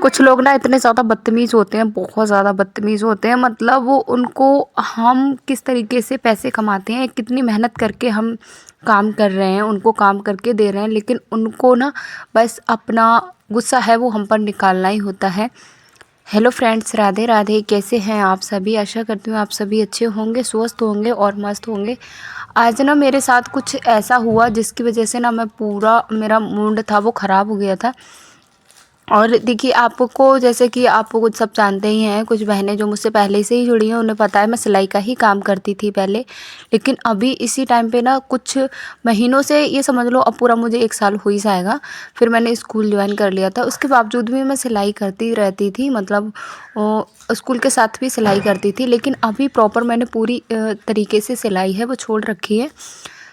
कुछ लोग ना इतने ज़्यादा बदतमीज़ होते हैं, बहुत ज़्यादा बदतमीज़ होते हैं। मतलब वो उनको हम किस तरीके से पैसे कमाते हैं, कितनी मेहनत करके हम काम कर रहे हैं, उनको काम करके दे रहे हैं, लेकिन उनको ना बस अपना गुस्सा है वो हम पर निकालना ही होता है। Hello friends, Radhe Radhe. कैसे हैं आप सभी? आशा करती हूँ आप सभी अच्छे होंगे, स्वस्थ होंगे और मस्त होंगे। आज ना मेरे साथ कुछ ऐसा हुआ जिसकी वजह से ना मैं पूरा मेरा मूड था वो ख़राब हो गया था। और देखिए, आपको जैसे कि आप कुछ सब जानते ही हैं, कुछ बहनें जो मुझसे पहले से ही जुड़ी हैं उन्हें पता है मैं सिलाई का ही काम करती थी पहले। लेकिन अभी इसी टाइम पे ना कुछ महीनों से, ये समझ लो अब पूरा मुझे 1 साल हो ही जाएगा, फिर मैंने स्कूल जॉइन कर लिया था। उसके बावजूद भी मैं सिलाई करती रहती थी, मतलब स्कूल के साथ भी सिलाई करती थी। लेकिन अभी प्रॉपर मैंने पूरी तरीके से सिलाई है वो छोड़ रखी है।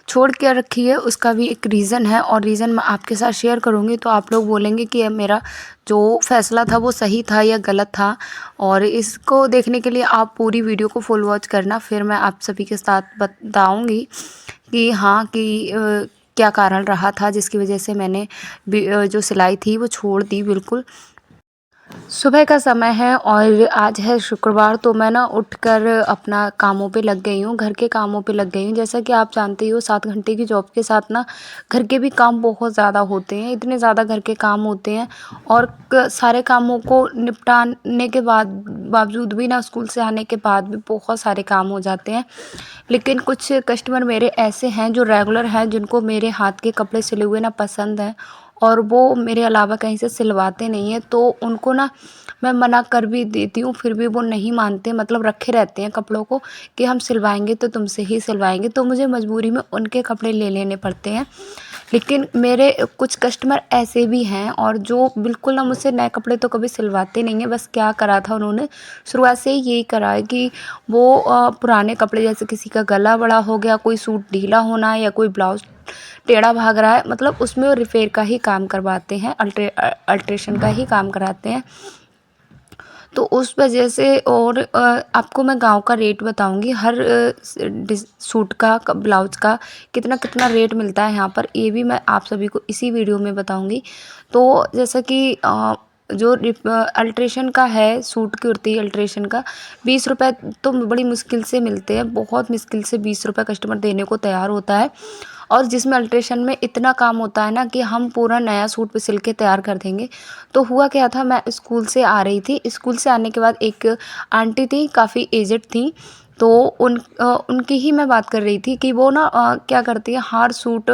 छोड़ के रखी है उसका भी एक रीज़न है, और रीज़न मैं आपके साथ शेयर करूँगी तो आप लोग बोलेंगे कि ये मेरा जो फ़ैसला था वो सही था या गलत था। और इसको देखने के लिए आप पूरी वीडियो को फुल वॉच करना, फिर मैं आप सभी के साथ बताऊँगी कि हाँ कि क्या कारण रहा था जिसकी वजह से मैंने जो सिलाई थी वो छोड़ दी बिल्कुल। सुबह का समय है और आज है शुक्रवार, तो मैं ना उठकर अपना कामों पे लग गई हूँ, घर के कामों पे लग गई हूँ। जैसा कि आप जानते ही हो, 7 घंटे की जॉब के साथ ना घर के भी काम बहुत ज़्यादा होते हैं, इतने ज़्यादा घर के काम होते हैं। और सारे कामों को निपटाने के बावजूद भी ना, स्कूल से आने के बाद भी बहुत सारे काम हो जाते हैं। लेकिन कुछ कस्टमर मेरे ऐसे हैं जो रेगुलर हैं, जिनको मेरे हाथ के कपड़े सिले हुए ना पसंद हैं, और वो मेरे अलावा कहीं से सिलवाते नहीं हैं। तो उनको ना मैं मना कर भी देती हूँ, फिर भी वो नहीं मानते, मतलब रखे रहते हैं कपड़ों को कि हम सिलवाएंगे तो तुमसे ही सिलवाएंगे। तो मुझे मजबूरी में उनके कपड़े ले लेने पड़ते हैं। लेकिन मेरे कुछ कस्टमर ऐसे भी हैं और जो बिल्कुल ना मुझसे नए कपड़े तो कभी सिलवाते नहीं हैं। बस क्या करा था उन्होंने, शुरुआत से ही यही करा है कि वो पुराने कपड़े, जैसे किसी का गला बड़ा हो गया, कोई सूट ढीला होना है या कोई ब्लाउज टेढ़ा भाग रहा है, मतलब उसमें वो रिपेयर का ही काम करवाते हैं, अल्ट्रेशन का ही काम कराते हैं। तो उस वजह से, और आपको मैं गाँव का रेट बताऊंगी, हर सूट का ब्लाउज का कितना कितना रेट मिलता है यहाँ पर, ये भी मैं आप सभी को इसी वीडियो में बताऊंगी। तो जैसा कि जो अल्ट्रेशन का है, सूट कुर्ती अल्ट्रेशन का 20 रुपये तो बड़ी मुश्किल से मिलते हैं, बहुत मुश्किल से 20 रुपये कस्टमर देने को तैयार होता है। और जिसमें अल्ट्रेशन में इतना काम होता है ना कि हम पूरा नया सूट पे सिल के तैयार कर देंगे। तो हुआ क्या था, मैं स्कूल से आ रही थी, स्कूल से आने के बाद एक आंटी थी, काफ़ी एजड थी। तो उनकी ही मैं बात कर रही थी कि वो ना क्या करती है, हर सूट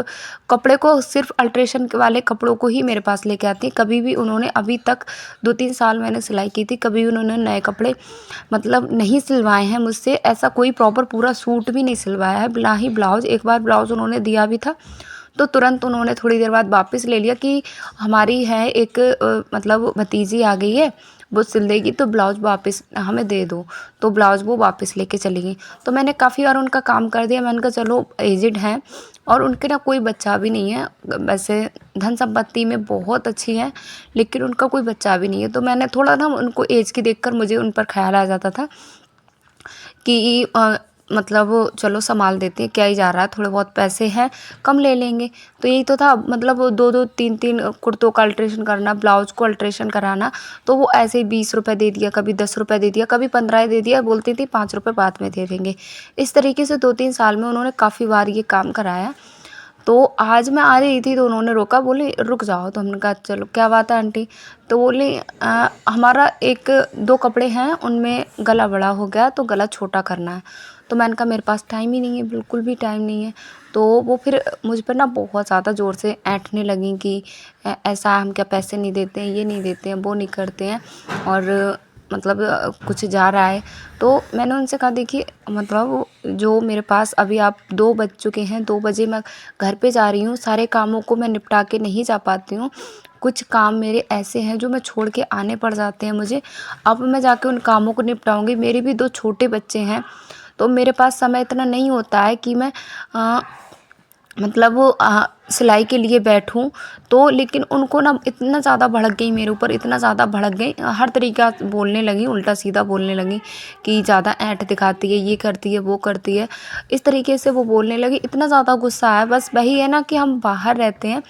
कपड़े को सिर्फ अल्ट्रेशन वाले कपड़ों को ही मेरे पास लेके आती है। कभी भी उन्होंने अभी तक 2-3 साल मैंने सिलाई की थी, कभी भी उन्होंने नए कपड़े मतलब नहीं सिलवाए हैं मुझसे। ऐसा कोई प्रॉपर पूरा सूट भी नहीं सिलवाया है, ना ही ब्लाउज। एक बार ब्लाउज उन्होंने दिया भी था तो तुरंत उन्होंने थोड़ी देर बाद वापस ले लिया कि हमारी है एक मतलब भतीजी आ गई है, वो सिल देगी तो ब्लाउज वापस हमें दे दो। तो ब्लाउज वो वापस लेके चली गई। तो मैंने काफ़ी बार उनका काम कर दिया। मैंने कहा चलो, एजिड हैं और उनके ना कोई बच्चा भी नहीं है, वैसे धन संपत्ति में बहुत अच्छी है, लेकिन उनका कोई बच्चा भी नहीं है। तो मैंने थोड़ा ना उनको एज की देखकर मुझे उन पर ख्याल आ जाता था कि मतलब चलो संभाल देते हैं, क्या ही जा रहा है, थोड़े बहुत पैसे हैं, कम ले लेंगे। तो यही तो था, मतलब 2-2 3-3 कुर्तों का अल्ट्रेशन करना, ब्लाउज को अल्ट्रेशन कराना। तो वो ऐसे ही 20 रुपये दे दिया, कभी 10 रुपये दे दिया, कभी 15 दे दिया, बोलती थी 5 रुपये बाद में दे देंगे। इस तरीके से 2-3 साल में उन्होंने काफ़ी बार ये काम कराया। तो आज मैं आ रही थी तो उन्होंने रोका, बोले रुक जाओ। तो हमने कहा चलो, क्या बात है आंटी? तो बोली हमारा 1-2 कपड़े हैं, उनमें गला बड़ा हो गया तो गला छोटा करना है। तो मैंने कहा मेरे पास टाइम ही नहीं है, बिल्कुल भी टाइम नहीं है। तो वो फिर मुझ पर ना बहुत ज़्यादा ज़ोर से ऐंठने लगी कि ऐसा हम क्या पैसे नहीं देते हैं, ये नहीं देते हैं, वो नहीं करते हैं, और मतलब कुछ जा रहा है। तो मैंने उनसे कहा देखिए, मतलब जो मेरे पास अभी आप 2 बज चुके हैं, 2 बजे मैं घर पे जा रही हूँ, सारे कामों को मैं निपटा के नहीं जा पाती हूँ। कुछ काम मेरे ऐसे हैं जो मैं छोड़ के आने पड़ जाते हैं मुझे। अब मैं जाके उन कामों को निपटाऊँगी, मेरे भी 2 छोटे बच्चे हैं, तो मेरे पास समय इतना नहीं होता है कि मैं मतलब सिलाई के लिए बैठूँ तो लेकिन उनको ना इतना ज़्यादा भड़क गई मेरे ऊपर, इतना ज़्यादा भड़क गई, हर तरीका बोलने लगी, उल्टा सीधा बोलने लगी कि ज़्यादा ऐंठ दिखाती है, ये करती है, वो करती है। इस तरीके से वो बोलने लगी, इतना ज़्यादा गुस्सा आया। बस वही है ना कि हम बाहर रहते हैं,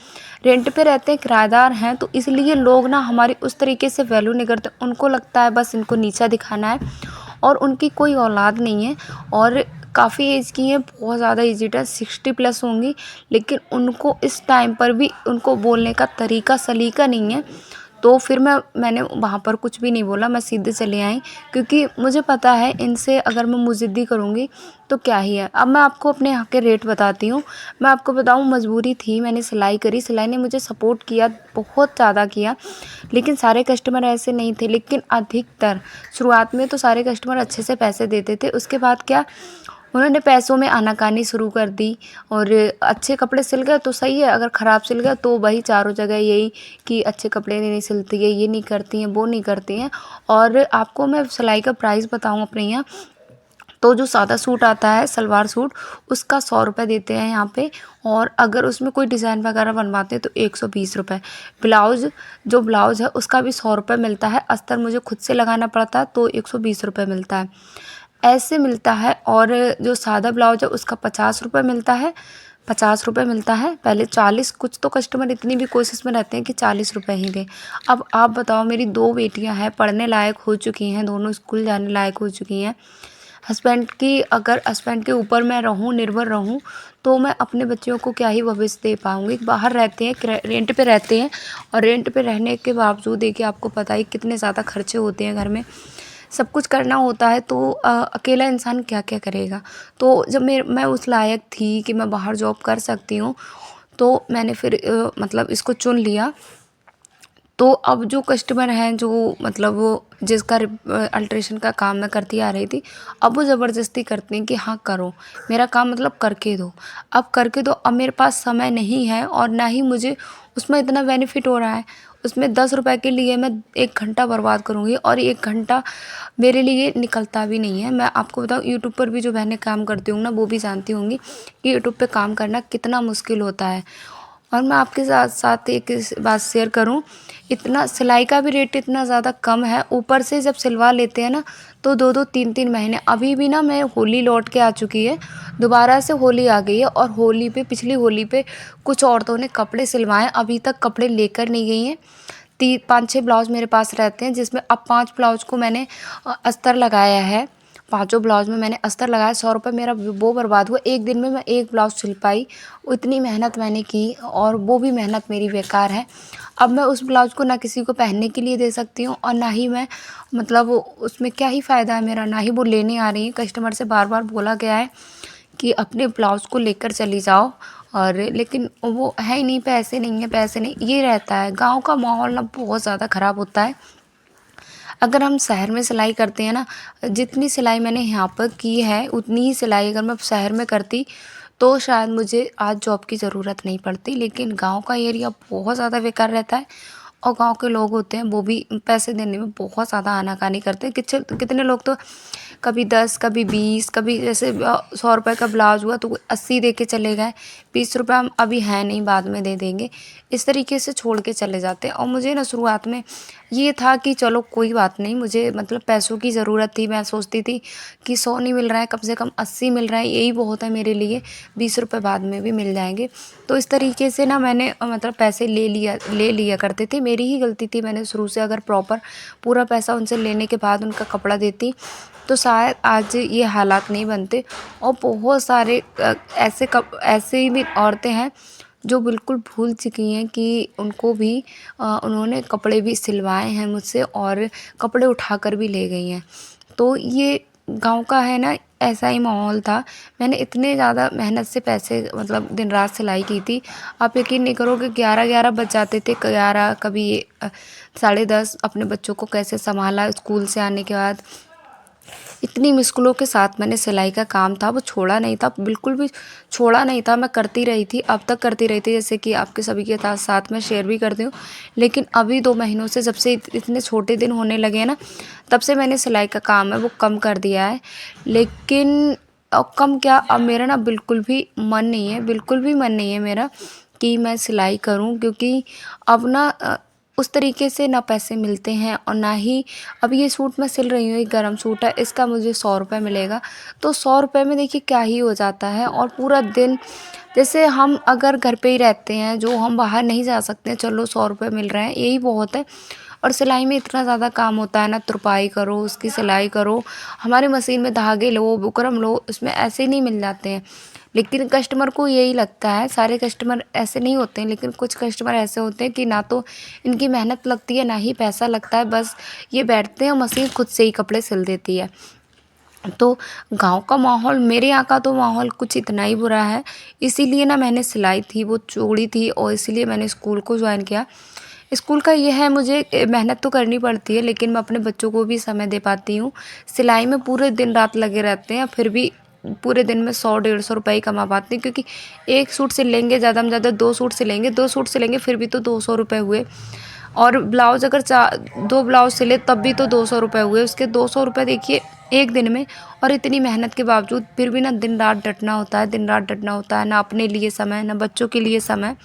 रेंट पे रहते हैं, किराएदार हैं, तो इसलिए लोग ना हमारी उस तरीके से वैल्यू नहीं करते। उनको लगता है बस इनको नीचा दिखाना है, और उनकी कोई औलाद नहीं है और काफ़ी एज की हैं, बहुत ज़्यादा एजिड है, 60+ होंगी, लेकिन उनको इस टाइम पर भी उनको बोलने का तरीका सलीका नहीं है। तो फिर मैंने वहाँ पर कुछ भी नहीं बोला, मैं सीधे चले आई, क्योंकि मुझे पता है इनसे अगर मैं मुँह करूँगी तो क्या ही है। अब मैं आपको अपने यहाँ के रेट बताती हूँ। मैं आपको बताऊँ, मजबूरी थी, मैंने सिलाई करी, सिलाई ने मुझे सपोर्ट किया, बहुत ज़्यादा किया, लेकिन सारे कस्टमर ऐसे नहीं थे। लेकिन अधिकतर शुरुआत में तो सारे कस्टमर अच्छे से पैसे देते थे, उसके बाद क्या, उन्होंने पैसों में आनाकानी शुरू कर दी। और अच्छे कपड़े सिल गए तो सही है, अगर ख़राब सिल गया तो वही चारों जगह यही कि अच्छे कपड़े नहीं सिलती है, ये नहीं करती हैं, वो नहीं करती हैं। और आपको मैं सिलाई का प्राइस बताऊँ अपने यहाँ, तो जो सादा सूट आता है, सलवार सूट, उसका 100 रुपये देते हैं यहाँ पे। और अगर उसमें कोई डिज़ाइन वगैरह बनवाते हैं तो 120 रुपये। ब्लाउज़, जो ब्लाउज़ है उसका भी 100 रुपये मिलता है, अस्तर मुझे खुद से लगाना पड़ता है तो 120 रुपये मिलता है, ऐसे मिलता है। और जो सादा ब्लाउज है उसका 50 रुपये मिलता है, 50 रुपये मिलता है, पहले 40, कुछ तो कस्टमर इतनी भी कोशिश में रहते हैं कि 40 रुपये ही दें। अब आप बताओ, मेरी 2 बेटियां हैं, पढ़ने लायक हो चुकी हैं, दोनों स्कूल जाने लायक हो चुकी हैं। अगर हस्बैंड के ऊपर मैं रहूं, निर्भर रहूं, तो मैं अपने बच्चों को क्या ही भविष्य दे पाऊँगी। बाहर रहते हैं, रेंट पे रहते हैं, और रेंट पे रहने के बावजूद देखिए आपको पता ही कितने ज़्यादा खर्चे होते हैं घर में, सब कुछ करना होता है, तो अकेला इंसान क्या क्या करेगा। तो जब मैं उस लायक थी कि मैं बाहर जॉब कर सकती हूँ, तो मैंने फिर मतलब इसको चुन लिया। तो अब जो कस्टमर हैं, जो मतलब वो जिसका अल्ट्रेशन का काम मैं करती आ रही थी, अब वो ज़बरदस्ती करते हैं कि हाँ करो, मेरा काम मतलब करके दो, अब करके दो। अब मेरे पास समय नहीं है और ना ही मुझे उसमें इतना बेनिफिट हो रहा है। उसमें 10 रुपए के लिए मैं 1 घंटा बर्बाद करूँगी, और 1 घंटा मेरे लिए निकलता भी नहीं है। मैं आपको बताऊँ, यूट्यूब पर भी जो बहनें काम करती होंगी ना, वो भी जानती होंगी कि यूट्यूब पे काम करना कितना मुश्किल होता है। और मैं आपके साथ साथ एक बात शेयर करूं, इतना सिलाई का भी रेट इतना ज़्यादा कम है, ऊपर से जब सिलवा लेते हैं ना तो 2-2 3-3 महीने, अभी भी ना मैं होली लौट के आ चुकी है, दोबारा से होली आ गई है, और होली पे, पिछली होली पे कुछ औरतों ने कपड़े सिलवाए, अभी तक कपड़े लेकर नहीं गई हैं। 5-6 ब्लाउज़ मेरे पास रहते हैं, जिसमें अब 5 ब्लाउज़ को मैंने अस्तर लगाया है। पाँचों ब्लाउज़ में मैंने अस्तर लगाया, 100 रुपये मेरा वो बर्बाद हुआ। एक दिन में मैं एक ब्लाउज़ सिल पाई, इतनी मेहनत मैंने की, और वो भी मेहनत मेरी बेकार है। अब मैं उस ब्लाउज़ को ना किसी को पहनने के लिए दे सकती हूँ, और ना ही मैं मतलब उसमें क्या ही फ़ायदा है मेरा, ना ही वो लेने आ रही है। कस्टमर से बार बार बोला गया है कि अपने ब्लाउज़ को लेकर चली जाओ, और लेकिन वो है ही नहीं, पैसे नहीं है, पैसे नहीं, ये रहता है। गाँव का माहौल ना बहुत ज़्यादा ख़राब होता है। अगर हम शहर में सिलाई करते हैं ना, जितनी सिलाई मैंने यहाँ पर की है उतनी ही सिलाई अगर मैं शहर में करती तो शायद मुझे आज जॉब की ज़रूरत नहीं पड़ती। लेकिन गांव का एरिया बहुत ज़्यादा बेकार रहता है, और गांव के लोग होते हैं वो भी पैसे देने में बहुत ज़्यादा आनाकानी करते हैं। कितने लोग तो कभी 10, कभी 20, कभी जैसे 100 रुपये का ब्लाउज़ हुआ तो 80 दे के चले गए, 20 रुपये हम अभी हैं नहीं, बाद में दे देंगे, इस तरीके से छोड़ के चले जाते हैं। और मुझे ना शुरुआत में ये था कि चलो कोई बात नहीं, मुझे मतलब पैसों की ज़रूरत थी, मैं सोचती थी कि 100 नहीं मिल रहा है, कम से कम 80 मिल रहा है, यही बहुत है मेरे लिए, 20 रुपये बाद में भी मिल जाएंगे। तो इस तरीके से ना मैंने मतलब पैसे ले लिया करते थे, मेरी ही गलती थी। मैंने शुरू से अगर प्रॉपर पूरा पैसा उनसे लेने के बाद उनका कपड़ा देती तो शायद आज ये हालात नहीं बनते। और बहुत सारे ऐसे ही भी औरतें हैं जो बिल्कुल भूल चुकी हैं कि उनको भी उन्होंने कपड़े भी सिलवाए हैं मुझसे, और कपड़े उठाकर भी ले गई हैं। तो ये गाँव का है ना, ऐसा ही माहौल था। मैंने इतने ज़्यादा मेहनत से पैसे मतलब दिन रात सिलाई की थी, आप यकीन नहीं करोगे, 11-11 बज जाते थे, 11, कभी 10:30। अपने बच्चों को कैसे संभाला स्कूल से आने के बाद, इतनी मुश्किलों के साथ मैंने सिलाई का काम था वो छोड़ा नहीं था, बिल्कुल भी छोड़ा नहीं था, मैं करती रही थी, अब तक करती रही थी, जैसे कि आपके सभी के साथ मैं शेयर भी करती हूँ। लेकिन अभी 2 महीनों से जब से इतने छोटे दिन होने लगे हैं ना, तब से मैंने सिलाई का काम है वो कम कर दिया है। लेकिन कम क्या, अब मेरा ना बिल्कुल भी मन नहीं है, बिल्कुल भी मन नहीं है मेरा कि मैं सिलाई करूं, क्योंकि अब ना उस तरीके से ना पैसे मिलते हैं और ना ही अब ये सूट मैं सिल रही हूँ, एक गर्म सूट है, इसका मुझे 100 रुपये मिलेगा। तो 100 रुपये में देखिए क्या ही हो जाता है। और पूरा दिन जैसे हम अगर घर पे ही रहते हैं, जो हम बाहर नहीं जा सकते हैं, चलो 100 रुपये मिल रहे हैं यही बहुत है। और सिलाई में इतना ज़्यादा काम होता है ना, तुरपाई करो, उसकी सिलाई करो, हमारी मशीन में धागे लो, बुकरम लो, उसमें ऐसे ही नहीं मिल जाते हैं। लेकिन कस्टमर को यही लगता है, सारे कस्टमर ऐसे नहीं होते हैं, लेकिन कुछ कस्टमर ऐसे होते हैं कि ना तो इनकी मेहनत लगती है ना ही पैसा लगता है, बस ये बैठते हैं, मशीन खुद से ही कपड़े सिल देती है। तो गाँव का माहौल, मेरे यहाँ का तो माहौल कुछ इतना ही बुरा है, इसीलिए ना मैंने सिलाई थी वो छोड़ी थी और इसीलिए मैंने स्कूल को ज्वाइन किया। स्कूल का ये है, मुझे मेहनत तो करनी पड़ती है, लेकिन मैं अपने बच्चों को भी समय दे पाती हूँ। सिलाई में पूरे दिन रात लगे रहते हैं, फिर भी पूरे दिन में 100-150 रुपये ही कमा पाते हैं, क्योंकि एक सूट सिलेंगे, ज़्यादा में ज़्यादा 2 सूट सिलेंगे, 2 सूट सिलेंगे फिर भी तो 200 रुपये हुए। और ब्लाउज़ अगर 2 ब्लाउज़ सिले तब भी तो 200 रुपये हुए, उसके 200 रुपये देखिए एक दिन में। और इतनी मेहनत के बावजूद फिर भी ना दिन रात डटना होता है, दिन रात डटना होता है, ना अपने लिए समय, ना बच्चों के लिए समय,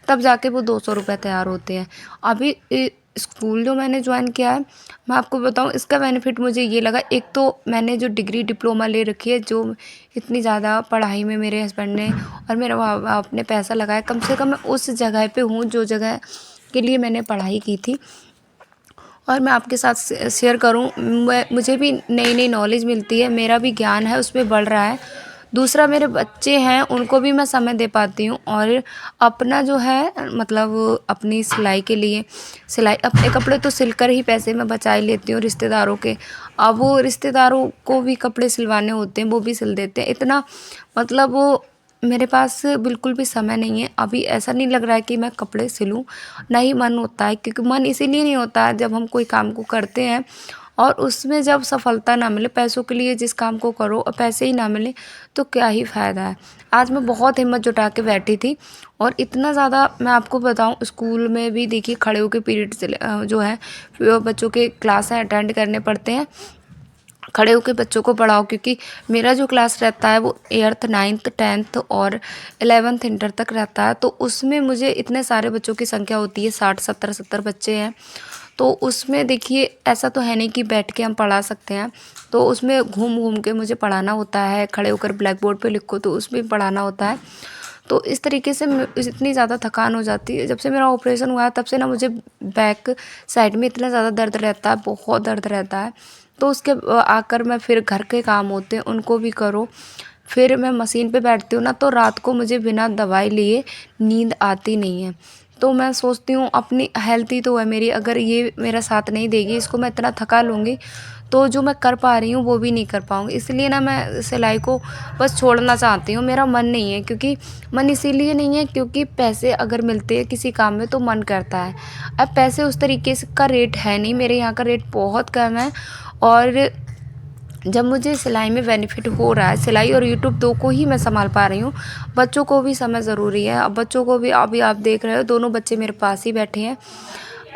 तब जाके वो 200 रुपये तैयार होते हैं। अभी स्कूल जो मैंने ज्वाइन किया है, मैं आपको बताऊँ इसका बेनिफिट मुझे ये लगा, एक तो मैंने जो डिग्री डिप्लोमा ले रखी है, जो इतनी ज़्यादा पढ़ाई में मेरे हस्बैंड ने और मेरे माँ बाप ने पैसा लगाया, कम से कम मैं उस जगह पे हूँ जो जगह के लिए मैंने पढ़ाई की थी। और मैं आपके साथ शेयर करूँ, मुझे भी नई नई नॉलेज मिलती है, मेरा भी ज्ञान है उसमें बढ़ रहा है। दूसरा, मेरे बच्चे हैं उनको भी मैं समय दे पाती हूँ, और अपना जो है मतलब अपनी सिलाई के लिए, सिलाई अपने कपड़े तो सिलकर ही पैसे मैं बचा ही लेती हूँ रिश्तेदारों के। अब वो रिश्तेदारों को भी कपड़े सिलवाने होते हैं, वो भी सिल देते हैं। इतना मतलब वो मेरे पास बिल्कुल भी समय नहीं है। अभी ऐसा नहीं लग रहा है कि मैं कपड़े सिलूँ, ना ही मन होता है, क्योंकि मन इसीलिए नहीं होता है जब हम कोई काम को करते हैं और उसमें जब सफलता ना मिले, पैसों के लिए जिस काम को करो और पैसे ही ना मिले तो क्या ही फ़ायदा है। आज मैं बहुत हिम्मत जुटा के बैठी थी, और इतना ज़्यादा मैं आपको बताऊं, स्कूल में भी देखिए खड़े होकर पीरियड जो है बच्चों के क्लास अटेंड करने पड़ते हैं, खड़े होकर बच्चों को पढ़ाओ, क्योंकि मेरा जो क्लास रहता है वो 8th 9th 10th और 11th इंटर तक रहता है। तो उसमें मुझे इतने सारे बच्चों की संख्या होती है, 60 70 बच्चे हैं। तो उसमें देखिए ऐसा तो है नहीं कि बैठ के हम पढ़ा सकते हैं, तो उसमें घूम घूम के मुझे पढ़ाना होता है, खड़े होकर ब्लैक बोर्ड पे लिखो तो उसमें पढ़ाना होता है। तो इस तरीके से इतनी ज़्यादा थकान हो जाती है। जब से मेरा ऑपरेशन हुआ है तब से ना मुझे बैक साइड में इतना ज़्यादा दर्द रहता है, बहुत दर्द रहता है। तो उसके आकर मैं फिर घर के काम होते हैं उनको भी करो, फिर मैं मशीन पे बैठती हूँ ना, तो रात को मुझे बिना दवाई लिए नींद आती नहीं है। तो मैं सोचती हूँ अपनी हेल्थ ही तो है मेरी, अगर ये मेरा साथ नहीं देगी, इसको मैं इतना थका लूँगी तो जो मैं कर पा रही हूँ वो भी नहीं कर पाऊँगी। इसलिए ना मैं सिलाई को बस छोड़ना चाहती हूँ, मेरा मन नहीं है, क्योंकि मन इसीलिए नहीं है क्योंकि पैसे अगर मिलते हैं किसी काम में तो मन करता है। अब पैसे उस तरीके से का रेट है नहीं, मेरे यहाँ का रेट बहुत कम है। और जब मुझे सिलाई में बेनिफिट हो रहा है, सिलाई और यूट्यूब 2 को ही मैं संभाल पा रही हूँ, बच्चों को भी समय ज़रूरी है। अब बच्चों को भी अभी आप देख रहे हो, दोनों बच्चे मेरे पास ही बैठे हैं।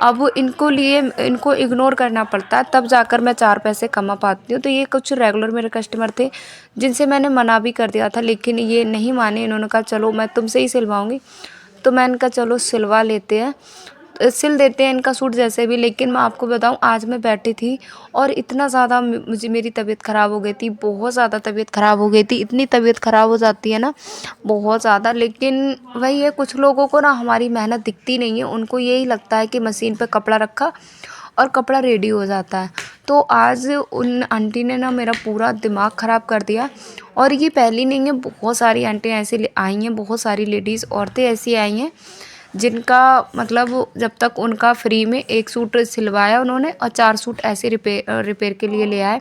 अब इनको इग्नोर करना पड़ता है, तब जाकर मैं 4 पैसे कमा पाती हूँ। तो ये कुछ रेगुलर मेरे कस्टमर थे जिनसे मैंने मना भी कर दिया था, लेकिन ये नहीं माने, इन्होंने कहा चलो मैं तुमसे ही सिलवाऊँगी। तो मैंने कहा चलो सिलवा लेते हैं, सिल देते हैं इनका सूट जैसे भी। लेकिन मैं आपको बताऊं, आज मैं बैठी थी और इतना ज़्यादा मेरी तबीयत ख़राब हो गई थी, बहुत ज़्यादा तबीयत ख़राब हो गई थी। इतनी तबीयत ख़राब हो जाती है ना, बहुत ज़्यादा। लेकिन वही है, कुछ लोगों को ना हमारी मेहनत दिखती नहीं है, उनको यही लगता है कि मशीन पे कपड़ा रखा और कपड़ा रेडी हो जाता है। तो आज उन आंटी ने ना मेरा पूरा दिमाग ख़राब कर दिया। और ये पहली नहीं है, बहुत सारी आंटियाँ ऐसी आई हैं, बहुत सारी लेडीज़ औरतें ऐसी आई हैं जिनका मतलब जब तक उनका फ्री में 1 सूट सिलवाया उन्होंने और 4 सूट ऐसे रिपेयर के लिए ले आए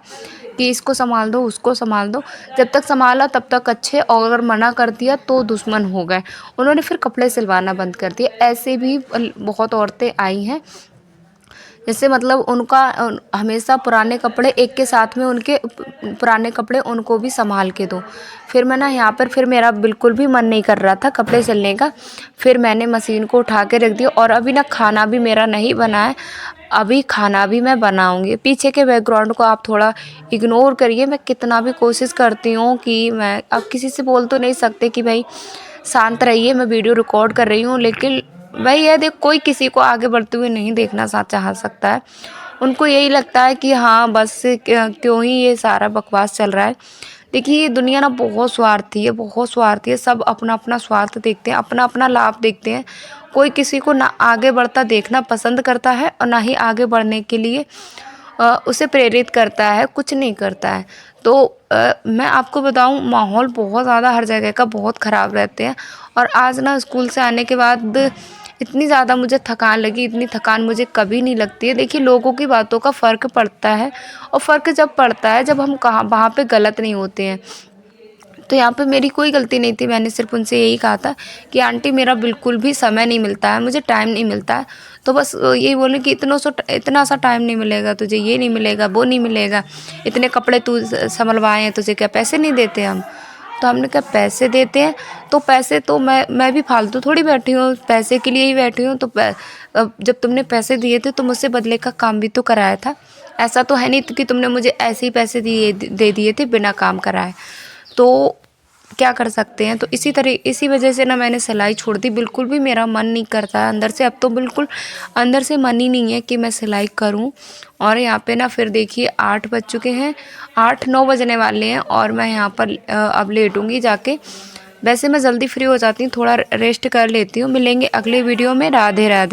कि इसको संभाल दो, उसको संभाल दो। जब तक संभाला तब तक अच्छे, और अगर मना कर दिया तो दुश्मन हो गए। उन्होंने फिर कपड़े सिलवाना बंद कर दिया। ऐसे भी बहुत औरतें आई हैं, जैसे मतलब उनका हमेशा पुराने कपड़े एक के साथ में, उनके पुराने कपड़े उनको भी संभाल के दो। फिर मैं ना यहाँ पर, फिर मेरा बिल्कुल भी मन नहीं कर रहा था कपड़े सिलने का, फिर मैंने मशीन को उठा के रख दिया। और अभी ना खाना भी मेरा नहीं बना है, अभी खाना भी मैं बनाऊँगी। पीछे के बैकग्राउंड को आप थोड़ा इग्नोर करिए, मैं कितना भी कोशिश करती हूँ कि मैं अब किसी से बोल तो नहीं सकते कि भाई शांत रहिए, मैं वीडियो रिकॉर्ड कर रही हूँ। लेकिन वही है, देख कोई किसी को आगे बढ़ते हुए नहीं देखना चाह सकता है। उनको यही लगता है कि हाँ बस क्यों ही ये सारा बकवास चल रहा है। देखिए ये दुनिया ना बहुत स्वार्थी है। सब अपना अपना स्वार्थ देखते हैं, अपना अपना लाभ देखते हैं। कोई किसी को ना आगे बढ़ता देखना पसंद करता है और ना ही आगे बढ़ने के लिए उसे प्रेरित करता है, कुछ नहीं करता है। तो मैं आपको बताऊं, माहौल बहुत ज़्यादा हर जगह का बहुत ख़राब रहते हैं। और आज ना स्कूल से आने के बाद इतनी ज़्यादा मुझे थकान लगी, इतनी थकान मुझे कभी नहीं लगती है। देखिए लोगों की बातों का फ़र्क पड़ता है, और फ़र्क जब पड़ता है जब हम कहाँ वहाँ पे गलत नहीं होते हैं। तो यहाँ पे मेरी कोई गलती नहीं थी, मैंने सिर्फ उनसे यही कहा था कि आंटी मेरा बिल्कुल भी समय नहीं मिलता है, मुझे टाइम नहीं मिलता है। तो बस यही बोले कि इतना सा टाइम नहीं मिलेगा तुझे, ये नहीं मिलेगा, वो नहीं मिलेगा, इतने कपड़े तू संभलवाए हैं, तुझे क्या पैसे नहीं देते हम? तो हमने कहा पैसे देते हैं, तो पैसे तो मैं भी फालतू थोड़ी बैठी हूँ, पैसे के लिए ही बैठी हूँ। तो अब जब तुमने पैसे दिए थे तो मुझसे बदले का काम भी तो कराया था। ऐसा तो है नहीं कि तुमने मुझे ऐसे ही पैसे दे दिए थे बिना काम कराए। तो क्या कर सकते हैं। तो इसी वजह से ना मैंने सिलाई छोड़ दी। बिल्कुल भी मेरा मन नहीं करता है अंदर से, अब तो बिल्कुल अंदर से मन ही नहीं है कि मैं सिलाई करूं। और यहाँ पे ना फिर देखिए 8 बज चुके हैं, 8-9 बजने वाले हैं, और मैं यहाँ पर अब लेटूंगी जाके। वैसे मैं जल्दी फ्री हो जाती हूँ, थोड़ा रेस्ट कर लेती हूँ। मिलेंगे अगले वीडियो में। राधे राधे।